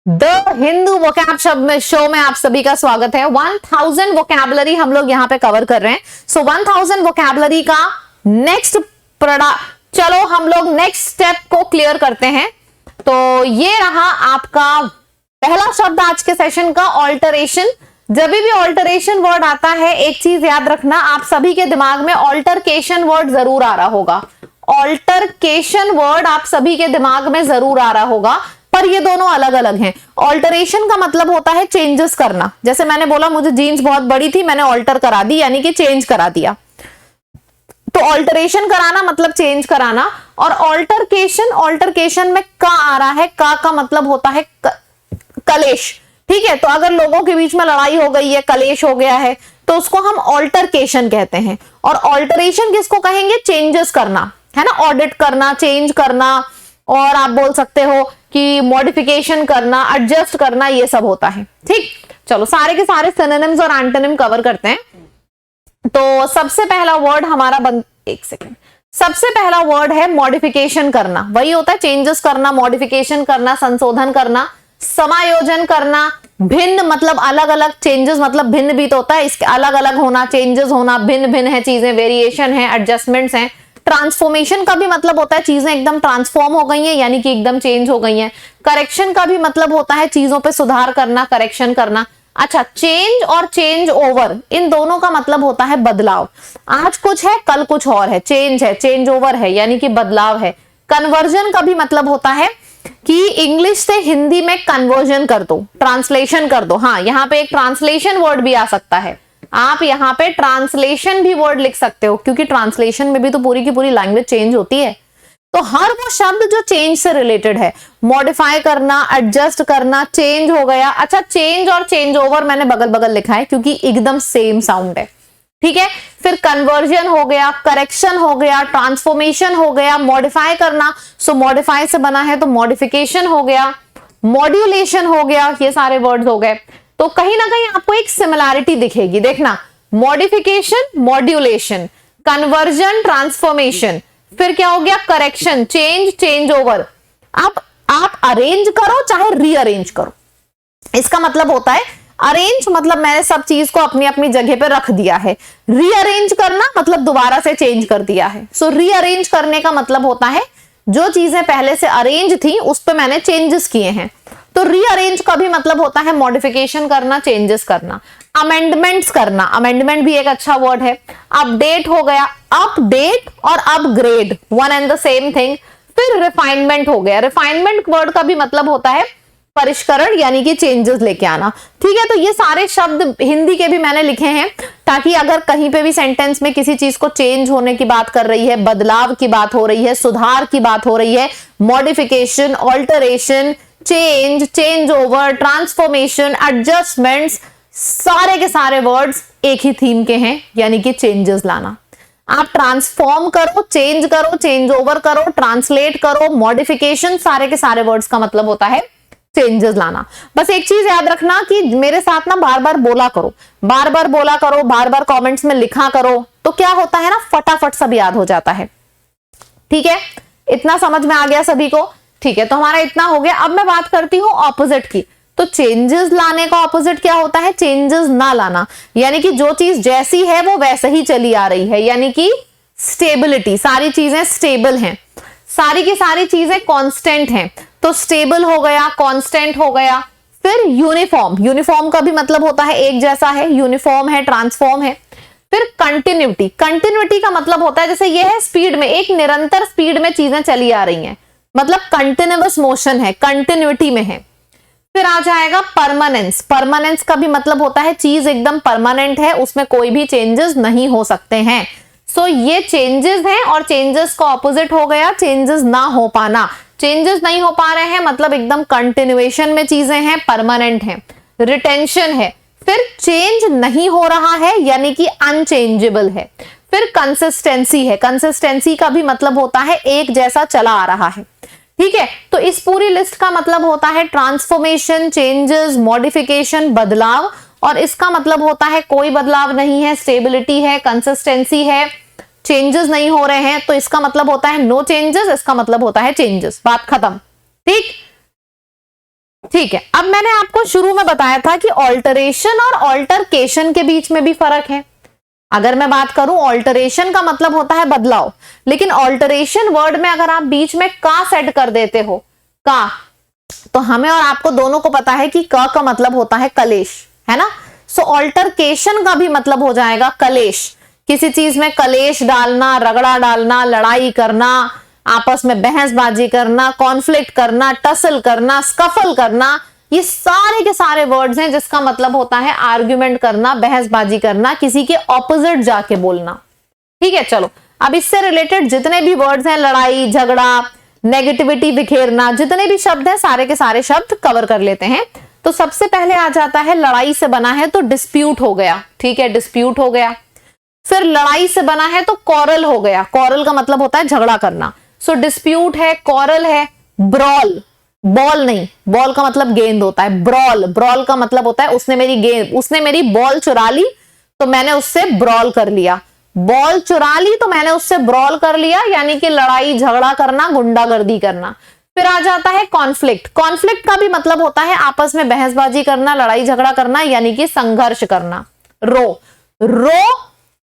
The Hindu vocab शब्द show में आप सभी का स्वागत है। 1000 वोकैबुलरी हम लोग यहाँ पे कवर कर रहे हैं। सो 1000 वोकैबुलरी का नेक्स्ट चलो हम लोग नेक्स्ट स्टेप को क्लियर करते हैं। तो ये रहा आपका पहला शब्द आज के सेशन का, ऑल्टरेशन। जब भी ऑल्टरेशन वर्ड आता है एक चीज याद रखना, आप सभी के दिमाग में ऑल्टरकेशन वर्ड जरूर आ रहा होगा। ऑल्टरकेशन वर्ड आप सभी के दिमाग में जरूर आ रहा होगा, पर ये दोनों अलग अलग हैं। ऑल्टरेशन का मतलब होता है चेंजेस करना। जैसे मैंने बोला मुझे जीन्स बहुत बड़ी थी, मैंने ऑल्टर करा दी, यानी कि चेंज करा दिया। तो ऑल्टरेशन कराना मतलब चेंज कराना। और ऑल्टरकेशन में का आ रहा है, का मतलब होता है कलेश। ठीक है, तो अगर लोगों के बीच में लड़ाई हो गई है, कलेश हो गया है, तो उसको हम ऑल्टरकेशन कहते हैं। और ऑल्टरेशन किसको कहेंगे? चेंजेस करना, है ना, ऑडिट करना, चेंज करना, और आप बोल सकते हो कि मॉडिफिकेशन करना, एडजस्ट करना, ये सब होता है। ठीक, चलो सारे के सारे सिनोनिम्स और एंटोनिम कवर करते हैं। तो सबसे पहला वर्ड हमारा एक सेकेंड, सबसे पहला वर्ड है मॉडिफिकेशन करना। वही होता है चेंजेस करना, मॉडिफिकेशन करना, संशोधन करना, समायोजन करना। भिन्न मतलब अलग अलग, चेंजेस मतलब भिन्न भी तो होता है, इसके अलग अलग होना, चेंजेस होना, भिन्न भिन्न है चीजें, वेरिएशन है, एडजस्टमेंट्स हैं। ट्रांसफॉर्मेशन का भी मतलब होता है चीजें एकदम ट्रांसफॉर्म हो गई हैं, यानी कि एकदम चेंज हो गई हैं। करेक्शन का भी मतलब होता है चीजों पे सुधार करना, करेक्शन करना। अच्छा, चेंज और चेंज ओवर, इन दोनों का मतलब होता है बदलाव। आज कुछ है, कल कुछ और है, चेंज है, चेंज ओवर है, यानी कि बदलाव है। कन्वर्जन का भी मतलब होता है कि इंग्लिश से हिंदी में कन्वर्जन कर दो, ट्रांसलेशन कर दो। हाँ, यहाँ पे एक ट्रांसलेशन वर्ड भी आ सकता है, आप यहाँ पे ट्रांसलेशन भी वर्ड लिख सकते हो, क्योंकि ट्रांसलेशन में भी तो पूरी की पूरी लैंग्वेज चेंज होती है। तो हर वो शब्द जो चेंज से रिलेटेड है, मॉडिफाई करना, एडजस्ट करना, चेंज हो गया। अच्छा, चेंज और चेंज ओवर मैंने बगल बगल लिखा है क्योंकि एकदम सेम साउंड है। ठीक है, फिर कन्वर्जन हो गया, करेक्शन हो गया, ट्रांसफॉर्मेशन हो गया, मॉडिफाई करना, सो मॉडिफाई से बना है तो मॉडिफिकेशन हो गया, मॉड्यूलेशन हो गया, ये सारे वर्ड्स हो गए। तो कहीं ना कहीं आपको एक सिमिलैरिटी दिखेगी, देखना, मॉडिफिकेशन, मॉड्यूलेशन, कन्वर्जन, ट्रांसफॉर्मेशन, फिर क्या हो गया? Correction, change, change over. आप अरेंज करो चाहे रीअरेंज करो, इसका मतलब होता है अरेंज मतलब मैंने सब चीज को अपनी अपनी जगह पे रख दिया है, रीअरेंज करना मतलब दोबारा से चेंज कर दिया है। सो रीअरेंज करने का मतलब होता है जो चीजें पहले से अरेंज थी उस पे मैंने चेंजेस किए हैं। तो रीअरेंज का भी मतलब होता है मॉडिफिकेशन करना, चेंजेस करना। अमेंडमेंट्स करना, अमेंडमेंट भी एक अच्छा वर्ड है। अपडेट हो गया, अपडेट और upgrade one and the same thing. फिर रिफाइनमेंट हो गया, रिफाइनमेंट वर्ड का भी मतलब होता है परिष्करण, यानी कि चेंजेस लेके आना। ठीक है, तो ये सारे शब्द हिंदी के भी मैंने लिखे हैं ताकि अगर कहीं पे भी सेंटेंस में किसी चीज को चेंज होने की बात कर रही है, बदलाव की बात हो रही है, सुधार की बात हो रही है, modification, alteration, change, change over, transformation, adjustments, सारे के सारे वर्ड्स एक ही थीम के हैं, यानी कि चेंजेस लाना। आप ट्रांसफॉर्म करो, चेंज करो, चेंज ओवर करो, ट्रांसलेट करो, मॉडिफिकेशन, सारे के सारे वर्ड्स का मतलब होता है चेंजेस लाना। बस एक चीज याद रखना कि मेरे साथ ना बार बार बोला करो, बार बार बोला करो, बार बार कमेंट्स में लिखा करो, तो क्या होता है ना, फटाफट सब याद हो जाता है। ठीक है, इतना समझ में आ गया सभी को? ठीक है, तो हमारा इतना हो गया। अब मैं बात करती हूँ ऑपोजिट की। तो चेंजेस लाने का ऑपोजिट क्या होता है? चेंजेस ना लाना, यानी कि जो चीज जैसी है वो वैसे ही चली आ रही है, यानी कि स्टेबिलिटी, सारी चीजें स्टेबल हैं, सारी की सारी चीजें कांस्टेंट हैं। तो स्टेबल हो गया, कांस्टेंट हो गया। फिर यूनिफॉर्म, यूनिफॉर्म का भी मतलब होता है एक जैसा है, यूनिफॉर्म है, ट्रांसफॉर्म है। फिर कंटिन्यूटी, कंटिन्यूटी का मतलब होता है जैसे ये है स्पीड में, एक निरंतर स्पीड में चीजें चली आ रही हैं, मतलब कंटिन्यूअस मोशन है, कंटिन्यूटी में है। फिर आ जाएगा परमानेंस, परमानेंस का भी मतलब होता है चीज एकदम परमानेंट है, उसमें कोई भी चेंजेस नहीं हो सकते हैं। सो ये चेंजेस हैं और चेंजेस का ऑपोजिट हो गया चेंजेस ना हो पाना। चेंजेस नहीं हो पा रहे हैं मतलब एकदम कंटिन्यूएशन में चीजें हैं, परमानेंट हैं। रिटेंशन है, फिर चेंज नहीं हो रहा है यानी कि अनचेंजेबल है। फिर कंसिस्टेंसी है, कंसिस्टेंसी का भी मतलब होता है एक जैसा चला आ रहा है। ठीक है, तो इस पूरी लिस्ट का मतलब होता है ट्रांसफॉर्मेशन, चेंजेस, मॉडिफिकेशन, बदलाव, और इसका मतलब होता है कोई बदलाव नहीं है, स्टेबिलिटी है, कंसिस्टेंसी है, चेंजेस नहीं हो रहे हैं, तो इसका मतलब होता है नो चेंजेस, इसका मतलब होता है चेंजेस। बात खत्म। ठीक, ठीक है, अब मैंने आपको शुरू में बताया था कि ऑल्टरेशन और ऑल्टरकेशन के बीच में भी फर्क है। अगर मैं बात करूं, ऑल्टरेशन का मतलब होता है बदलाव, लेकिन ऑल्टरेशन वर्ड में अगर आप बीच में का सेट कर देते हो, का, तो हमें और आपको दोनों को पता है कि का मतलब होता है कलेश, है ना। सो ऑल्टरकेशन का भी मतलब हो जाएगा कलेश, किसी चीज में कलेश डालना, रगड़ा डालना, लड़ाई करना, आपस में बहसबाजी करना, कॉन्फ्लिक्ट करना, टसल करना, स्कफल करना, ये सारे के सारे वर्ड्स हैं जिसका मतलब होता है आर्ग्यूमेंट करना, बहसबाजी करना, किसी के ऑपोजिट जाके बोलना। ठीक है, चलो अब इससे रिलेटेड जितने भी वर्ड्स हैं, लड़ाई, झगड़ा, नेगेटिविटी बिखेरना, जितने भी शब्द हैं सारे के सारे शब्द कवर कर लेते हैं। तो सबसे पहले आ जाता है, लड़ाई से बना है तो डिस्प्यूट हो गया। ठीक है, डिस्प्यूट हो गया। फिर लड़ाई से बना है तो कॉरल हो गया। कॉरल का मतलब होता है झगड़ा करना। सो डिस्प्यूट है, कॉरल है, ब्रॉल, बॉल नहीं, बॉल का मतलब गेंद होता है। ब्रॉल, ब्रॉल का मतलब होता है उसने मेरी बॉल चुरा ली तो मैंने उससे ब्रॉल कर लिया। बॉल चुरा ली तो मैंने उससे ब्रॉल कर लिया, यानी कि लड़ाई झगड़ा करना, गुंडागर्दी करना। फिर आ जाता है कॉन्फ्लिक्ट। कॉन्फ्लिक्ट का भी मतलब होता है आपस में बहसबाजी करना, लड़ाई झगड़ा करना, यानी कि संघर्ष करना। रो,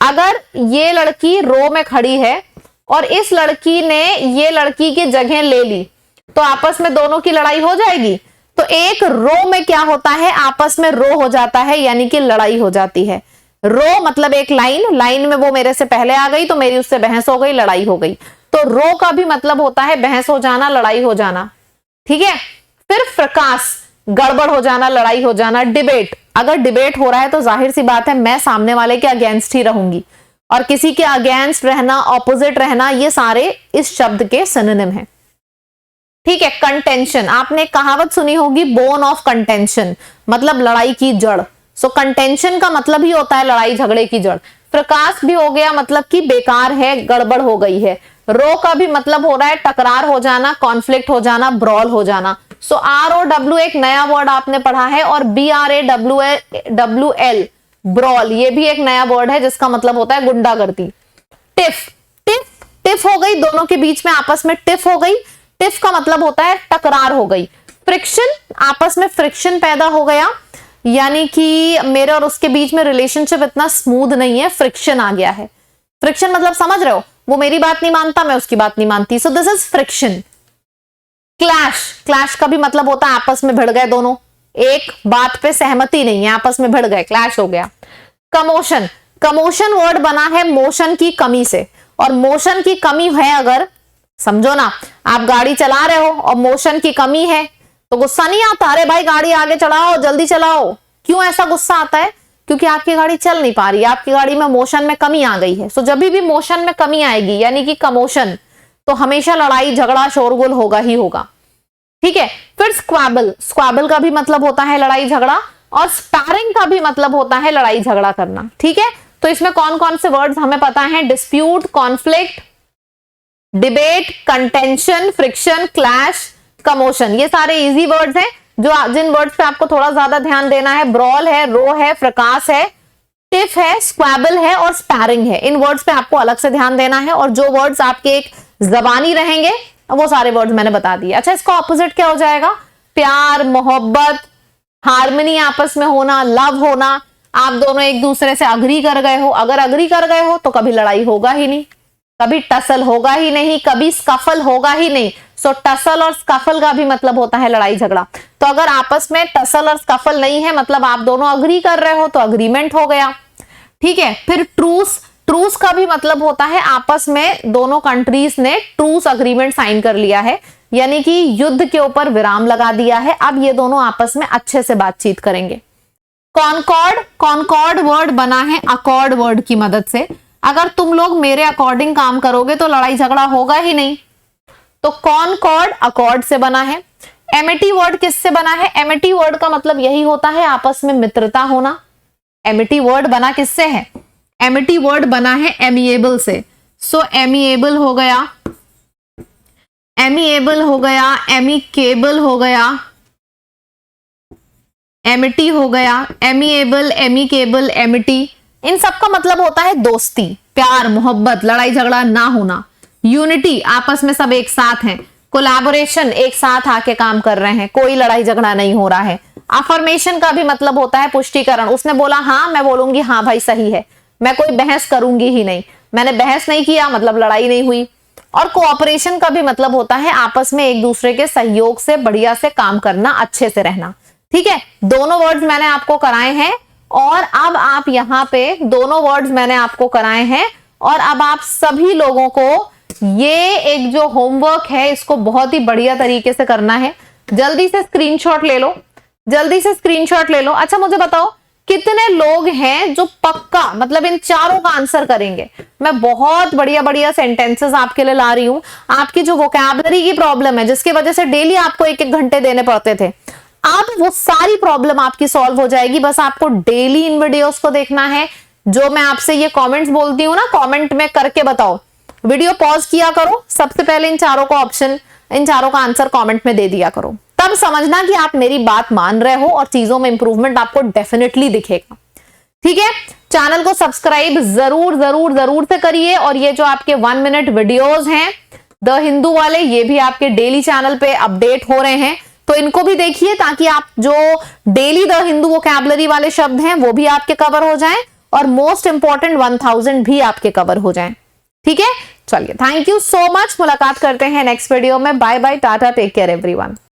अगर ये लड़की रो में खड़ी है और इस लड़की ने ये लड़की की जगह ले ली तो आपस में दोनों की लड़ाई हो जाएगी। तो एक रो में क्या होता है, आपस में रो हो जाता है, यानी कि लड़ाई हो जाती है। रो मतलब एक लाइन में वो मेरे से पहले आ गई तो मेरी उससे बहस हो गई, लड़ाई हो गई। तो रो का भी मतलब होता है बहस हो जाना, लड़ाई हो जाना। ठीक है, फिर फ्रकास, गड़बड़ हो जाना, लड़ाई हो जाना। डिबेट, अगर डिबेट हो रहा है तो जाहिर सी बात है मैं सामने वाले के अगेंस्ट ही रहूंगी, और किसी के अगेंस्ट रहना, ऑपोजिट रहना, ये सारे इस शब्द के सिनोनिम हैं। ठीक है, कंटेंशन, आपने कहावत सुनी होगी, बोन ऑफ कंटेंशन, मतलब लड़ाई की जड़। सो कंटेंशन का मतलब ही होता है लड़ाई झगड़े की जड़। प्रकाश भी हो गया मतलब कि बेकार है, गड़बड़ हो गई है। रो का भी मतलब हो रहा है टकरार हो जाना, कॉन्फ्लिक्ट हो जाना, ब्रॉल हो जाना। सो ROW एक नया वर्ड आपने पढ़ा है, और BRAWL ब्रॉल, ये भी एक नया वर्ड है जिसका मतलब होता है गुंडागर्दी। टिफ हो गई, दोनों के बीच में आपस में टिफ हो गई। टिफ का मतलब होता है टकरार हो गई। फ्रिक्शन, आपस में फ्रिक्शन पैदा हो गया, यानी कि मेरे और उसके बीच में रिलेशनशिप इतना स्मूथ नहीं है, फ्रिक्शन आ गया है। फ्रिक्शन मतलब समझ रहे हो, वो मेरी बात नहीं मानता, मैं उसकी बात नहीं मानती। So this is friction. Clash का भी मतलब होता है आपस में भिड़ गए दोनों, एक बात पे सहमति नहीं है, आपस में भिड़ गए, क्लैश हो गया। कमोशन वर्ड बना है मोशन की कमी से, और मोशन की कमी है, अगर समझो ना, आप गाड़ी चला रहे हो और मोशन की कमी है तो गुस्सा नहीं आता, अरे भाई गाड़ी आगे चलाओ, जल्दी चलाओ। क्यों ऐसा गुस्सा आता है? क्योंकि आपकी गाड़ी चल नहीं पा रही है, आपकी गाड़ी में मोशन में कमी आ गई है। सो जब भी मोशन में कमी आएगी, यानी कि कमोशन, तो हमेशा लड़ाई झगड़ा शोरगुल होगा ही होगा। ठीक है, फिर स्क्वाबल का भी मतलब होता है लड़ाई झगड़ा, और स्पैरिंग का भी मतलब होता है लड़ाई झगड़ा करना। ठीक है, तो इसमें कौन कौन से वर्ड्स हमें पता है? Dispute, conflict, debate, contention, friction, clash, commotion, ये सारे इजी वर्ड्स हैं। जिन वर्ड्स पे आपको थोड़ा ज्यादा ध्यान देना है, ब्रॉल है, रो है, फ्रकास है, टिफ है, स्क्वैबल है और स्पैरिंग है। इन वर्ड्स पे आपको अलग से ध्यान देना है, और जो वर्ड्स आपके एक जबानी रहेंगे वो सारे वर्ड्स मैंने बता दिए। अच्छा, इसका ऑपोजिट क्या हो जाएगा? प्यार, मोहब्बत, हार्मनी, आपस में होना, लव होना। आप दोनों एक दूसरे से अग्री कर गए हो, अगर अग्री कर गए हो तो कभी लड़ाई होगा ही नहीं, कभी टसल होगा ही नहीं, कभी स्कफल होगा ही नहीं। सो टसल और स्कफल का भी मतलब होता है लड़ाई झगड़ा। तो अगर आपस में टसल और स्कफल नहीं है, मतलब आप दोनों अग्री कर रहे हो, तो अग्रीमेंट हो गया। ठीक है, फिर ट्रूस का भी मतलब होता है आपस में दोनों कंट्रीज ने ट्रूस अग्रीमेंट साइन कर लिया है, यानी कि युद्ध के ऊपर विराम लगा दिया है। अब ये दोनों आपस में अच्छे से बातचीत करेंगे। कॉनकॉर्ड वर्ड बना है अकॉर्ड वर्ड की मदद से। अगर तुम लोग मेरे अकॉर्डिंग काम करोगे तो लड़ाई झगड़ा होगा ही नहीं। तो कॉनकॉर्ड अकॉर्ड से बना है। एमिटी वर्ड किससे बना है? एमिटी वर्ड का मतलब यही होता है आपस में मित्रता होना। एमिटी वर्ड बना किससे है? एमिटी वर्ड बना है एमिएबल से। सो एमिएबल हो गया, एमिएबल हो गया, एमिकेबल हो गया, एमिटी हो गया, एमिएबल, एमिकेबल, एमिटी। इन सब का मतलब होता है दोस्ती, प्यार, मोहब्बत, लड़ाई झगड़ा ना होना। यूनिटी, आपस में सब एक साथ हैं। कोलैबोरेशन, एक साथ आके काम कर रहे हैं, कोई लड़ाई झगड़ा नहीं हो रहा है। अफर्मेशन का भी मतलब होता है पुष्टिकरण, उसने बोला हाँ, मैं बोलूंगी हाँ भाई सही है, मैं कोई बहस करूंगी ही नहीं, मैंने बहस नहीं किया मतलब लड़ाई नहीं हुई। और कोऑपरेशन का भी मतलब होता है आपस में एक दूसरे के सहयोग से बढ़िया से काम करना, अच्छे से रहना। ठीक है, दोनों वर्ड्स मैंने आपको कराए हैं और अब आप यहाँ पे दोनों वर्ड्स मैंने आपको कराए हैं और अब आप सभी लोगों को ये एक जो होमवर्क है इसको बहुत ही बढ़िया तरीके से करना है। जल्दी से स्क्रीनशॉट ले लो, जल्दी से स्क्रीनशॉट ले लो। अच्छा मुझे बताओ कितने लोग हैं जो पक्का मतलब इन चारों का आंसर करेंगे। मैं बहुत बढ़िया बढ़िया सेंटेंसेस आपके लिए ला रही हूं। आपकी जो वोकैबुलरी की प्रॉब्लम है जिसकी वजह से डेली आपको 1-1 घंटे देने पड़ते थे, अब वो सारी प्रॉब्लम आपकी सॉल्व हो जाएगी। बस आपको डेली इन वीडियोस को देखना है। जो मैं आपसे ये कमेंट्स बोलती हूँ ना, कमेंट में करके बताओ, वीडियो पॉज किया करो, सबसे पहले इन चारों का ऑप्शन, इन चारों का आंसर कमेंट में दे दिया करो, तब समझना कि आप मेरी बात मान रहे हो और चीजों में इंप्रूवमेंट आपको डेफिनेटली दिखेगा। ठीक है, चैनल को सब्सक्राइब जरूर जरूर जरूर से करिए और ये जो आपके 1 मिनट वीडियोस हैं द हिंदू वाले, ये भी आपके डेली चैनल पे अपडेट हो रहे हैं, तो इनको भी देखिए ताकि आप जो डेली द हिंदू वोकैबुलरी वाले शब्द हैं वो भी आपके कवर हो जाएं और मोस्ट इंपॉर्टेंट 1000 भी आपके कवर हो जाएं। ठीक है, चलिए, थैंक यू सो मच। मुलाकात करते हैं नेक्स्ट वीडियो में। बाय बाय, टाटा, टेक केयर एवरीवन।